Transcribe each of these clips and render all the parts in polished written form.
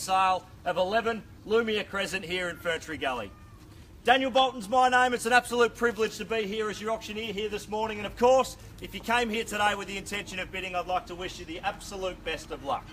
sale of 11 Lumeah Crescent here in Ferntree Gully. Daniel Bolton's my name. It's an absolute privilege to be here as your auctioneer here this morning, and of course, if you came here today with the intention of bidding, I'd like to wish you the absolute best of luck.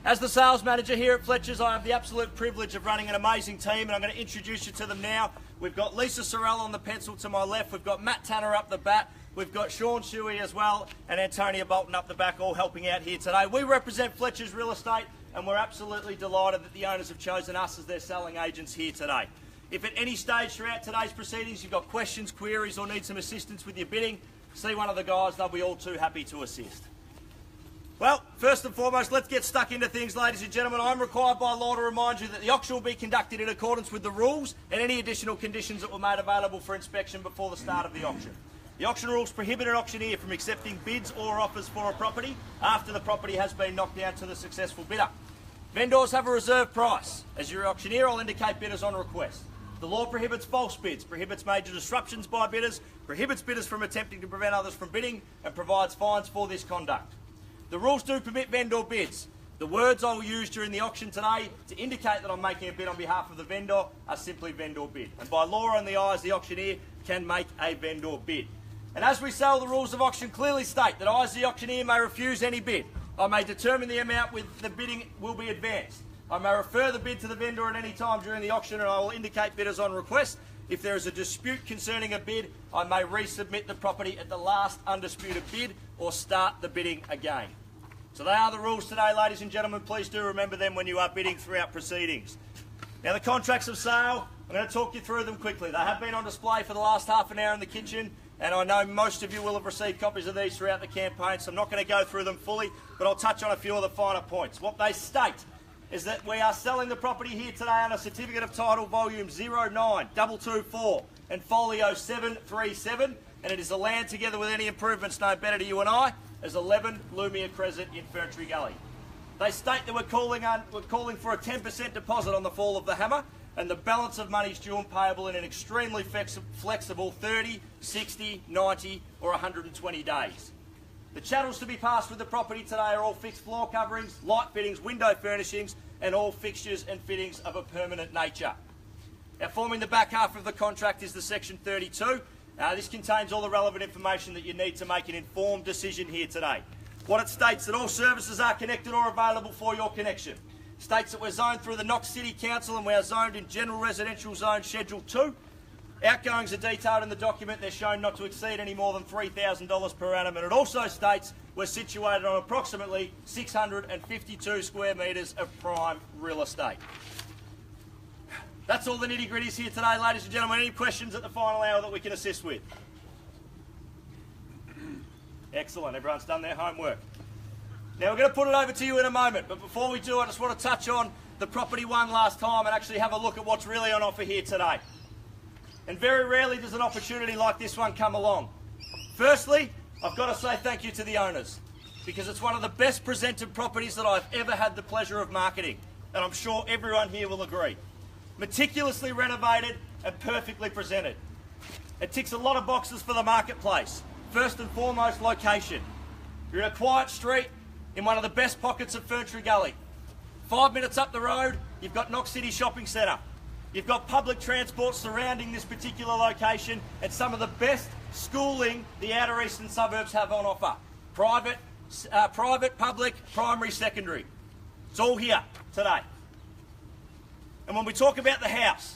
As the sales manager here at Fletcher's, I have the absolute privilege of running an amazing team, and I'm going to introduce you to them now. We've got Lisa Sorrell on the pencil to my left, we've got Matt Tanner up the bat, we've got Sean Shuey as well, and Antonia Bolton up the back, all helping out here today. We represent Fletcher's Real Estate, and we're absolutely delighted that the owners have chosen us as their selling agents here today. If at any stage throughout today's proceedings you've got questions, queries, or need some assistance with your bidding, see one of the guys, they'll be all too happy to assist. Well, first and foremost, let's get stuck into things, ladies and gentlemen. I'm required by law to remind you that the auction will be conducted in accordance with the rules and any additional conditions that were made available for inspection before the start of the auction. The auction rules prohibit an auctioneer from accepting bids or offers for a property after the property has been knocked down to the successful bidder. Vendors have a reserve price. As your auctioneer, I'll indicate bidders on request. The law prohibits false bids, prohibits major disruptions by bidders, prohibits bidders from attempting to prevent others from bidding, and provides fines for this conduct. The rules do permit vendor bids. The words I will use during the auction today to indicate that I'm making a bid on behalf of the vendor are simply vendor bid. And by law and the eyes, the auctioneer can make a vendor bid. And as we sell, the rules of auction clearly state that I, as the auctioneer, may refuse any bid. I may determine the amount with the bidding will be advanced. I may refer the bid to the vendor at any time during the auction, and I will indicate bidders on request. If there is a dispute concerning a bid, I may resubmit the property at the last undisputed bid or start the bidding again. So they are the rules today, ladies and gentlemen. Please do remember them when you are bidding throughout proceedings. Now, the contracts of sale, I'm going to talk you through them quickly. They have been on display for the last half an hour in the kitchen, and I know most of you will have received copies of these throughout the campaign, so I'm not going to go through them fully, but I'll touch on a few of the finer points. What they state is that we are selling the property here today on a Certificate of Title Volume 09224 and Folio 737, and it is the land together with any improvements known better to you and I as 11 Lumeah Crescent in Ferntree Gully. They state that we're calling for a 10% deposit on the fall of the hammer, and the balance of money is due and payable in an extremely flexible 30, 60, 90 or 120 days. The chattels to be passed with the property today are all fixed floor coverings, light fittings, window furnishings, and all fixtures and fittings of a permanent nature. Now, forming the back half of the contract is the Section 32. This contains all the relevant information that you need to make an informed decision here today. What it states that all services are connected or available for your connection. States that we're zoned through the Knox City Council and we are zoned in General Residential Zone Schedule 2. Outgoings are detailed in the document. They're shown not to exceed any more than $3,000 per annum, and it also states we're situated on approximately 652 square metres of prime real estate. That's all the nitty-gritties here today, ladies and gentlemen. Any questions at the final hour that we can assist with? Excellent, everyone's done their homework. Now we're going to put it over to you in a moment, but before we do, I just want to touch on the property one last time and actually have a look at what's really on offer here today. And very rarely does an opportunity like this one come along. Firstly, I've got to say thank you to the owners, because it's one of the best presented properties that I've ever had the pleasure of marketing, and I'm sure everyone here will agree. Meticulously renovated and perfectly presented. It ticks a lot of boxes for the marketplace. First and foremost, location. You're in a quiet street in one of the best pockets of Ferntree Gully. 5 minutes up the road, you've got Knox City Shopping Centre. You've got public transport surrounding this particular location and some of the best schooling the outer eastern suburbs have on offer. Private, public, primary, secondary. It's all here today. And when we talk about the house,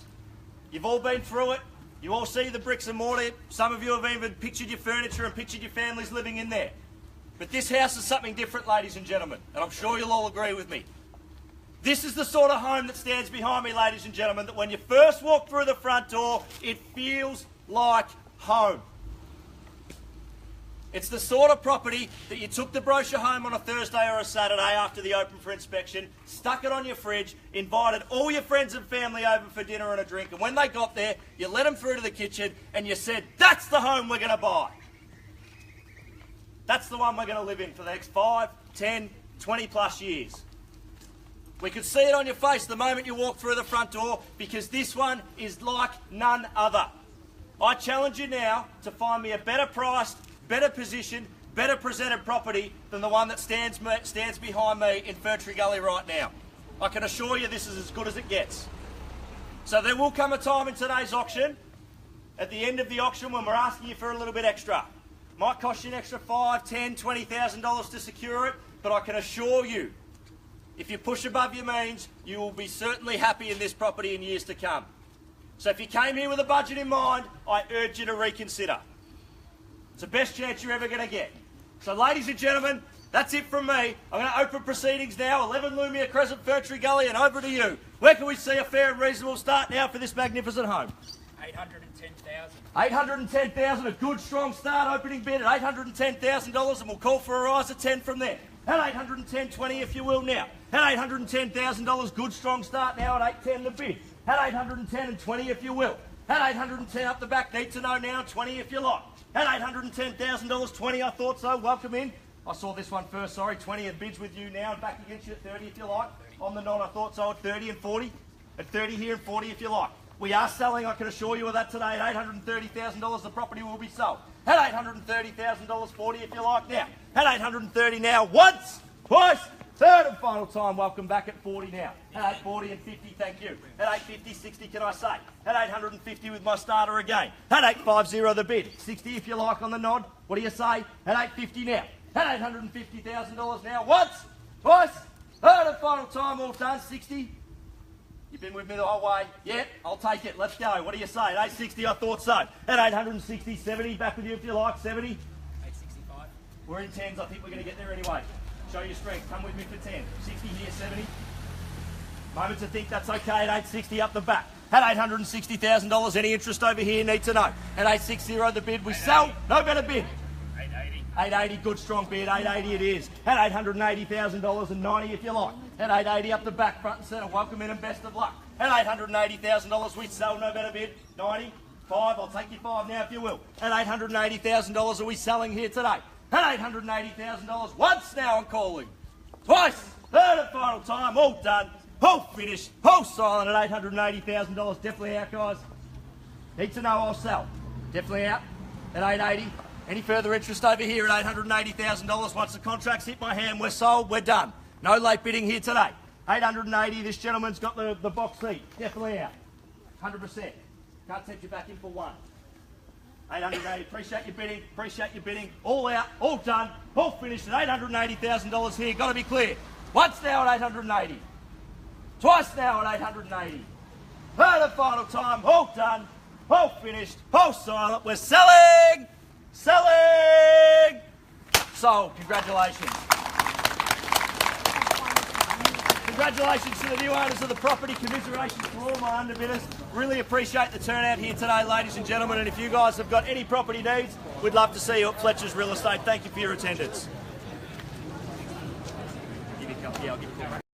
you've all been through it. You all see the bricks and mortar. Some of you have even pictured your furniture and pictured your families living in there. But this house is something different, ladies and gentlemen, and I'm sure you'll all agree with me. This is the sort of home that stands behind me, ladies and gentlemen, that when you first walk through the front door, it feels like home. It's the sort of property that you took the brochure home on a Thursday or a Saturday after the open for inspection, stuck it on your fridge, invited all your friends and family over for dinner and a drink, and when they got there, you let them through to the kitchen and you said, that's the home we're going to buy. That's the one we're going to live in for the next 5, 10, 20 plus years. We could see it on your face the moment you walk through the front door, because this one is like none other. I challenge you now to find me a better priced, better positioned, better presented property than the one that stands behind me in Ferntree Gully right now. I can assure you this is as good as it gets. So there will come a time in today's auction, at the end of the auction, when we're asking you for a little bit extra. Might cost you an extra $5,000, $10,000, $20,000 to secure it, but I can assure you, if you push above your means, you will be certainly happy in this property in years to come. So if you came here with a budget in mind, I urge you to reconsider. It's the best chance you're ever going to get. So ladies and gentlemen, that's it from me. I'm going to open proceedings now. 11 Lumeah Crescent, Ferntree Gully, and over to you. Where can we see a fair and reasonable start now for this magnificent home? 810,000. 810,000, a good strong start, opening bid at $810,000, and we'll call for a rise of 10 from there. At 810.20 if you will now. At $810,000, good strong start now at 810 the bid. At 810.20 if you will. At 810 up the back, need to know now, 20 if you like. At $810,000, 20 I thought so, welcome in. I saw this one first, sorry, 20 and bids with you now, and back against you at 30 if you like. On the nod I thought so at 30 and 40. At 30 here and 40 if you like. We are selling, I can assure you of that today, at $830,000 the property will be sold. At $830,000, 40 if you like now. At 830 now, once, twice, third and final time, welcome back at 40 now. At 840 and 50, thank you. At 850, 60 can I say. At 850 with my starter again. At 850 the bid. 60 if you like on the nod. What do you say? At 850 now. At $850,000 now, once, twice, third and final time, all done, 60. You've been with me the whole way. Yeah, I'll take it. Let's go. What do you say? At 860, I thought so. At 860, 70, back with you if you like. 70. 865. We're in 10s. I think we're going to get there anyway. Show your strength. Come with me for 10. 60 here, 70. Moment to think that's okay. At 860 up the back. At $860,000, any interest over here? Need to know. At 860 the bid. We sell. No better bid. 880, good strong bid, 880 it is. At $880,000 and 90 if you like. At 880 up the back, front and centre, welcome in and best of luck. At $880,000 we sell, no better bid, 90, 5, I'll take you 5 now if you will. At $880,000 are we selling here today. At $880,000, once now I'm calling. Twice, third and final time, all done, all finished, all silent at $880,000, definitely out guys. Need to know I'll sell, definitely out at 880. Any further interest over here at $880,000? Once the contract's hit my hand, we're sold, we're done. No late bidding here today. 880, this gentleman's got the box seat. Definitely out. 100%. Can't set you back in for one. 880, appreciate your bidding. All out, all done, all finished at $880,000 here. Got to be clear. Once now at 880. Twice now at 880. Third and final time, all done, all finished, all silent. We're selling! Selling! Sold. Congratulations. Congratulations to the new owners of the property. Commiserations to all my underbidders. Really appreciate the turnout here today, ladies and gentlemen. And if you guys have got any property needs, we'd love to see you at Fletcher's Real Estate. Thank you for your attendance. I'll give you a call.